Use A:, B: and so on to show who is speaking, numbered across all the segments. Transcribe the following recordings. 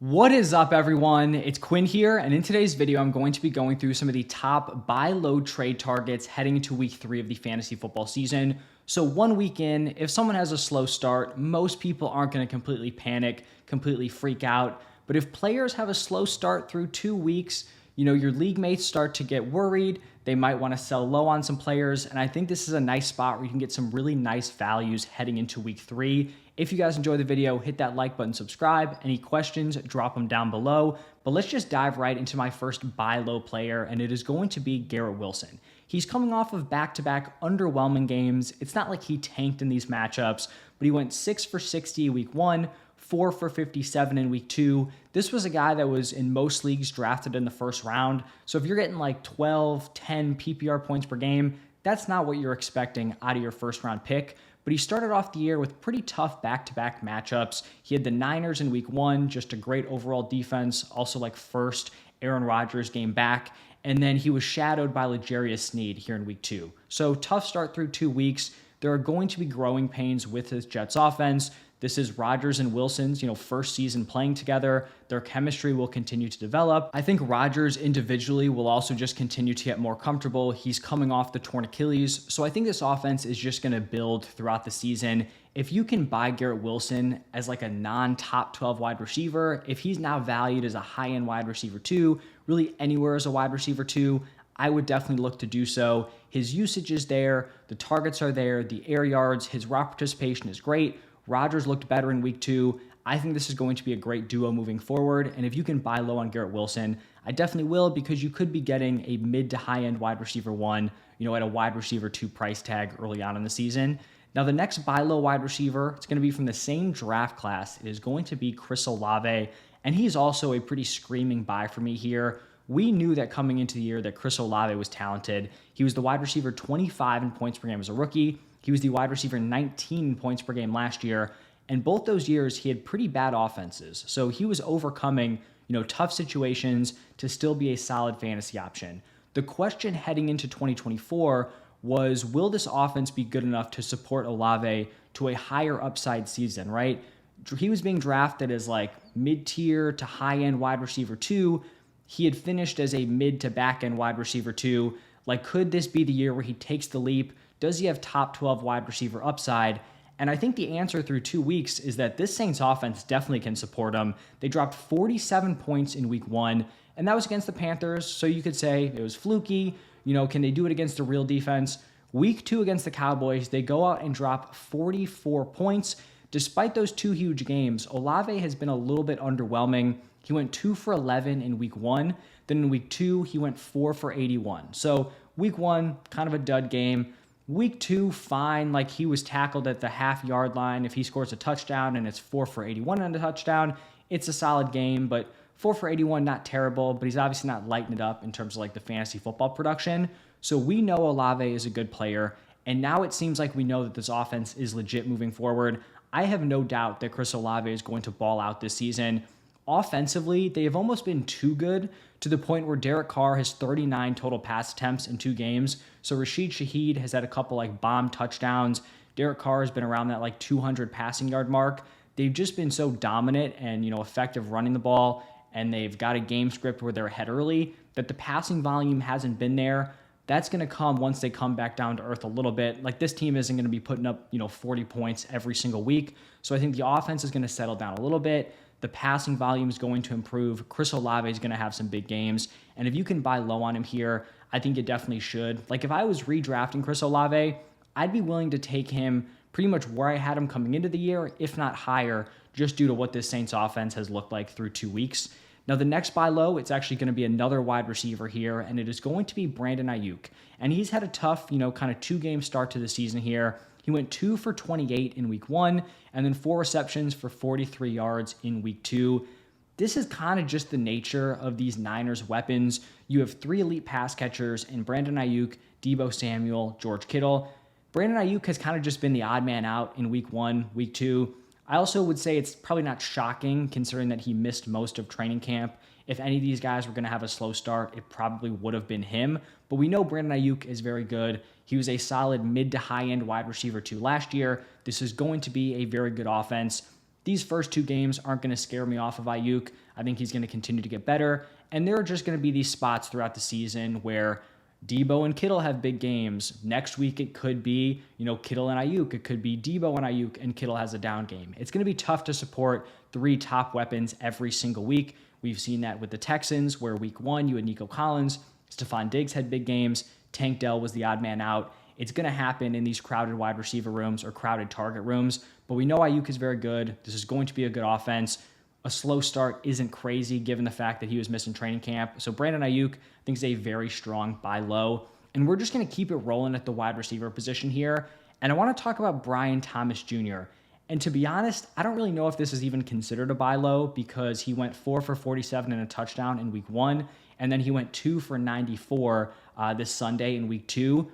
A: What is up, everyone? It's Quinn here, and in today's video, I'm going to be going through some of the top buy low trade targets heading into week 3 of the fantasy football season. So 1 week in, if someone has a slow start, most people aren't going to completely panic, completely freak out. But if players have a slow start through 2 weeks, your league mates start to get worried. They might want to sell low on some players, and I think this is a nice spot where you can get some really nice values heading into week 3. If you guys enjoyed the video, hit that like button, subscribe. Any questions, drop them down below. But let's just dive right into my first buy low player, and it is going to be Garrett Wilson. He's coming off of back-to-back underwhelming games. It's not like he tanked in these matchups, but he went 6 for 60 week 1, 4 for 57 in week 2. This was a guy that was in most leagues drafted in the first round. So if you're getting like 12, 10 PPR points per game, that's not what you're expecting out of your first round pick. But he started off the year with pretty tough back-to-back matchups. He had the Niners in week 1, just a great overall defense, also like first Aaron Rodgers game back. And then he was shadowed by L'Jarius Sneed here in week 2. So tough start through 2 weeks. There are going to be growing pains with his Jets offense. This is Rodgers and Wilson's, first season playing together. Their chemistry will continue to develop. I think Rodgers individually will also just continue to get more comfortable. He's coming off the torn Achilles. So I think this offense is just going to build throughout the season. If you can buy Garrett Wilson as like a non-top 12 wide receiver, if he's now valued as a high-end wide receiver 2, really anywhere as a wide receiver 2, I would definitely look to do so. His usage is there. The targets are there. The air yards, his route participation is great. Rodgers looked better in week 2. I think this is going to be a great duo moving forward. And if you can buy low on Garrett Wilson, I definitely will, because you could be getting a mid to high end wide receiver 1, at a wide receiver 2 price tag early on in the season. Now, the next buy low wide receiver, it's going to be from the same draft class. It is going to be Chris Olave. And he's also a pretty screaming buy for me here. We knew that coming into the year that Chris Olave was talented. He was the wide receiver 25 in points per game as a rookie. He was the wide receiver 19 points per game last year. And both those years, he had pretty bad offenses. So he was overcoming, tough situations to still be a solid fantasy option. The question heading into 2024 was, will this offense be good enough to support Olave to a higher upside season, right? He was being drafted as like mid-tier to high-end wide receiver 2. He had finished as a mid to back-end wide receiver 2. Like, could this be the year where he takes the leap? Does he have top 12 wide receiver upside? And I think the answer through 2 weeks is that this Saints offense definitely can support him. They dropped 47 points in week 1, and that was against the Panthers. So you could say it was fluky. Can they do it against a real defense? Week 2 against the Cowboys, they go out and drop 44 points. Despite those 2 huge games, Olave has been a little bit underwhelming. He went 2 for 11 in week 1. Then in week 2, he went 4 for 81. So week 1, kind of a dud game. Week 2, fine. Like, he was tackled at the half-yard line. If he scores a touchdown and it's 4 for 81 on a touchdown, it's a solid game. But 4 for 81, not terrible. But he's obviously not lighting it up in terms of like the fantasy football production. So we know Olave is a good player. And now it seems like we know that this offense is legit moving forward. I have no doubt that Chris Olave is going to ball out this season. Offensively, they have almost been too good, to the point where Derek Carr has 39 total pass attempts in 2 games. So Rashid Shaheed has had a couple like bomb touchdowns. Derek Carr has been around that like 200 passing yard mark. They've just been so dominant and, effective running the ball, and they've got a game script where they're ahead early, that the passing volume hasn't been there. That's going to come once they come back down to earth a little bit. Like, this team isn't going to be putting up, 40 points every single week. So I think the offense is going to settle down a little bit. The passing volume is going to improve. Chris Olave is going to have some big games. And if you can buy low on him here, I think you definitely should. Like, if I was redrafting Chris Olave, I'd be willing to take him pretty much where I had him coming into the year, if not higher, just due to what this Saints offense has looked like through 2 weeks. Now, the next buy low, it's actually going to be another wide receiver here, and it is going to be Brandon Aiyuk. And he's had a tough, kind of 2-game start to the season here. He went 2 for 28 in week 1, and then 4 receptions for 43 yards in week 2. This is kind of just the nature of these Niners weapons. You have 3 elite pass catchers in Brandon Aiyuk, Deebo Samuel, George Kittle. Brandon Aiyuk has kind of just been the odd man out in week 1, week 2. I also would say it's probably not shocking, considering that he missed most of training camp. If any of these guys were going to have a slow start, it probably would have been him. But we know Brandon Aiyuk is very good. He was a solid mid to high end wide receiver 2 last year. This is going to be a very good offense. These first two games aren't going to scare me off of Aiyuk. I think he's going to continue to get better. And there are just going to be these spots throughout the season where Debo and Kittle have big games. Next week, it could be, Kittle and Aiyuk. It could be Debo and Aiyuk, and Kittle has a down game. It's going to be tough to support three top weapons every single week. We've seen that with the Texans, where week 1, you had Nico Collins. Stephon Diggs had big games. Tank Dell was the odd man out. It's going to happen in these crowded wide receiver rooms or crowded target rooms. But we know Aiyuk is very good. This is going to be a good offense. A slow start isn't crazy given the fact that he was missing training camp. So Brandon Aiyuk, I think, is a very strong buy low. And we're just going to keep it rolling at the wide receiver position here. And I want to talk about Brian Thomas Jr. And to be honest, I don't really know if this is even considered a buy low because he went 4 for 47 and a touchdown in week 1. And then he went 2 for 94 this Sunday in week 2.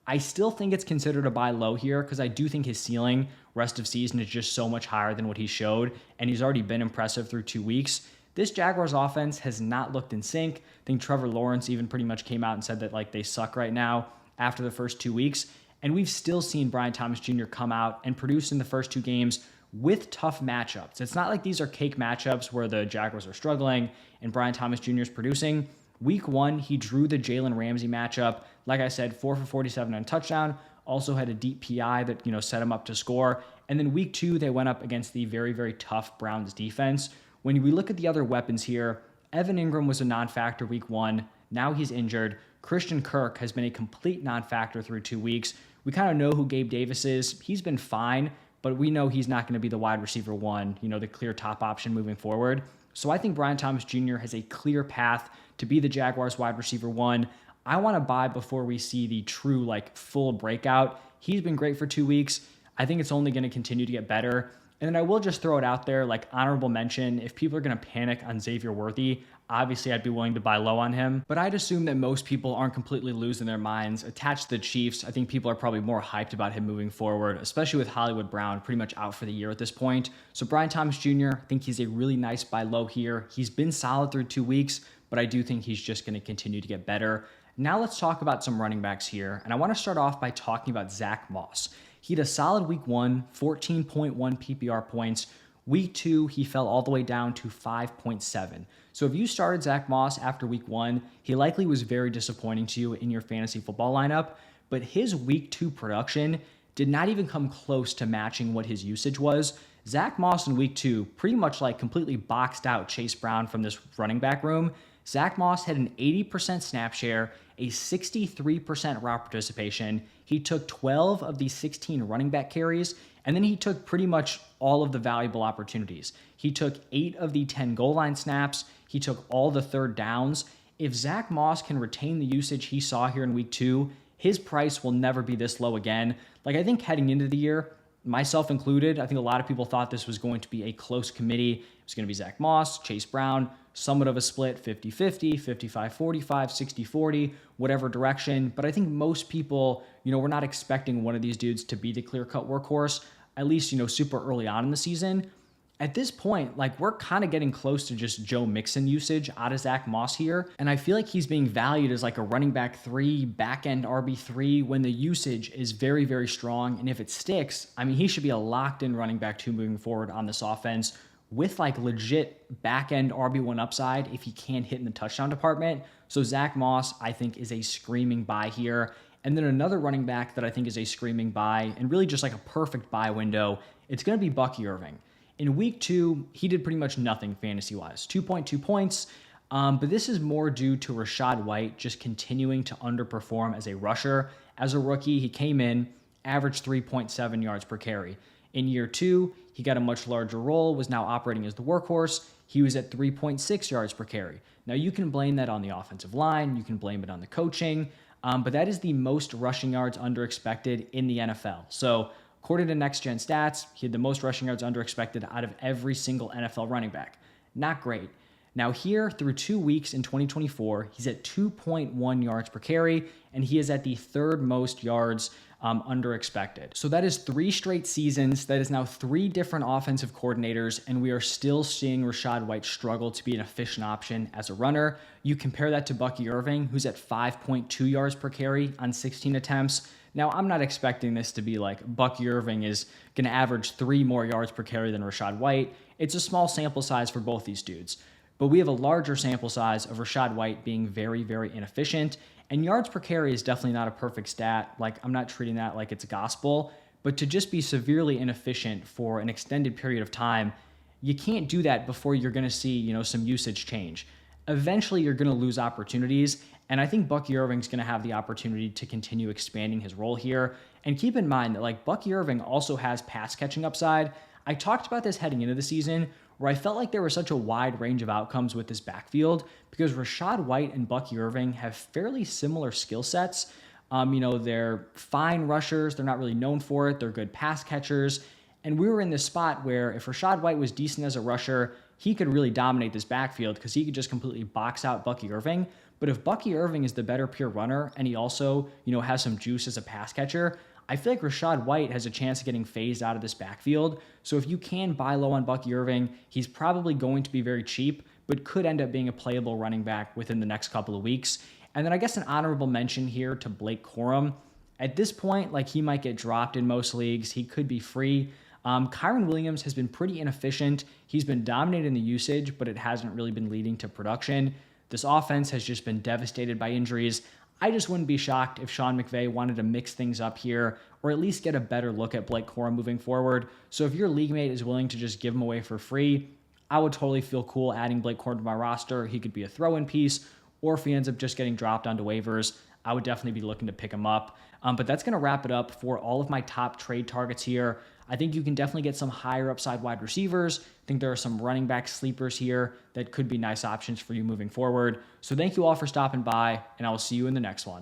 A: I still think it's considered a buy low here because I do think his ceiling rest of season is just so much higher than what he showed, and he's already been impressive through 2 weeks. This Jaguars offense has not looked in sync. I think Trevor Lawrence even pretty much came out and said that they suck right now after the first 2 weeks, and we've still seen Brian Thomas Jr. come out and produce in the first 2 games with tough matchups. It's not like these are cake matchups where the Jaguars are struggling and Brian Thomas Jr. is producing. Week 1, he drew the Jalen Ramsey matchup. Like I said, 4 for 47 and a touchdown. Also had a deep PI that set him up to score. And then week 2, they went up against the very, very tough Browns defense. When we look at the other weapons here, Evan Ingram was a non-factor week 1. Now he's injured. Christian Kirk has been a complete non-factor through 2 weeks. We kind of know who Gabe Davis is. He's been fine, but we know he's not going to be the wide receiver 1, the clear top option moving forward. So I think Brian Thomas Jr. has a clear path to be the Jaguars wide receiver 1. I want to buy before we see the true full breakout. He's been great for 2 weeks. I think it's only going to continue to get better. And then I will just throw it out there, honorable mention, if people are going to panic on Xavier Worthy, obviously I'd be willing to buy low on him. But I'd assume that most people aren't completely losing their minds. Attached to the Chiefs, I think people are probably more hyped about him moving forward, especially with Hollywood Brown pretty much out for the year at this point. So Brian Thomas Jr., I think he's a really nice buy low here. He's been solid through 2 weeks, but I do think he's just going to continue to get better. Now let's talk about some running backs here. And I want to start off by talking about Zach Moss. He had a solid week 1, 14.1 PPR points. Week 2, he fell all the way down to 5.7. So if you started Zach Moss after week 1, he likely was very disappointing to you in your fantasy football lineup. But his week 2 production did not even come close to matching what his usage was. Zach Moss in week 2 pretty much completely boxed out Chase Brown from this running back room. Zach Moss had an 80% snap share, a 63% route participation. He took 12 of the 16 running back carries, and then he took pretty much all of the valuable opportunities. He took 8 of the 10 goal line snaps. He took all the third downs. If Zach Moss can retain the usage he saw here in week 2, his price will never be this low again. I think heading into the year, myself included, I think a lot of people thought this was going to be a close committee. It was going to be Zach Moss, Chase Brown, somewhat of a split, 50-50, 55-45, 60-40, whatever direction. But I think most people, we're not expecting one of these dudes to be the clear-cut workhorse, at least, super early on in the season. At this point, we're kind of getting close to just Joe Mixon usage out of Zach Moss here. And I feel like he's being valued as a running back 3, back-end RB3 when the usage is very, very strong. And if it sticks, he should be a locked-in running back 2 moving forward on this offense with legit back-end RB1 upside if he can hit in the touchdown department. So Zach Moss, I think, is a screaming buy here. And then another running back that I think is a screaming buy and really just a perfect buy window, it's going to be Bucky Irving. In week 2, he did pretty much nothing fantasy-wise, 2.2 points, but this is more due to Rachaad White just continuing to underperform as a rusher. As a rookie, he came in, averaged 3.7 yards per carry. In year 2, he got a much larger role, was now operating as the workhorse. He was at 3.6 yards per carry. Now, you can blame that on the offensive line. You can blame it on the coaching, but that is the most rushing yards under expected in the NFL. So according to Next Gen Stats, he had the most rushing yards under expected out of every single NFL running back. Not great. Now here, through 2 weeks in 2024, he's at 2.1 yards per carry, and he is at the 3rd most yards under expected. So that is 3 straight seasons. That is now 3 different offensive coordinators, and we are still seeing Rachaad White struggle to be an efficient option as a runner. You compare that to Bucky Irving, who's at 5.2 yards per carry on 16 attempts. Now, I'm not expecting this to be like Bucky Irving is going to average 3 more yards per carry than Rachaad White. It's a small sample size for both these dudes. But we have a larger sample size of Rachaad White being very, very inefficient. And yards per carry is definitely not a perfect stat. Like, I'm not treating that like it's gospel. But to just be severely inefficient for an extended period of time, you can't do that before you're going to see, some usage change. Eventually, you're going to lose opportunities. And I think Bucky Irving's going to have the opportunity to continue expanding his role here. And keep in mind that Bucky Irving also has pass catching upside. I talked about this heading into the season where I felt like there was such a wide range of outcomes with this backfield because Rachaad White and Bucky Irving have fairly similar skill sets. They're fine rushers. They're not really known for it. They're good pass catchers. And we were in this spot where if Rachaad White was decent as a rusher, he could really dominate this backfield because he could just completely box out Bucky Irving. But if Bucky Irving is the better pure runner and he also, has some juice as a pass catcher, I feel like Rachaad White has a chance of getting phased out of this backfield. So if you can buy low on Bucky Irving, he's probably going to be very cheap, but could end up being a playable running back within the next couple of weeks. And then I guess an honorable mention here to Blake Corum. At this point, he might get dropped in most leagues. He could be free. Kyren Williams has been pretty inefficient. He's been dominating the usage, but it hasn't really been leading to production. This offense has just been devastated by injuries. I just wouldn't be shocked if Sean McVay wanted to mix things up here or at least get a better look at Blake Corum moving forward. So if your league mate is willing to just give him away for free, I would totally feel cool adding Blake Corum to my roster. He could be a throw-in piece, or if he ends up just getting dropped onto waivers, I would definitely be looking to pick him up. But that's going to wrap it up for all of my top trade targets here. I think you can definitely get some higher upside wide receivers. I think there are some running back sleepers here that could be nice options for you moving forward. So thank you all for stopping by, and I will see you in the next one.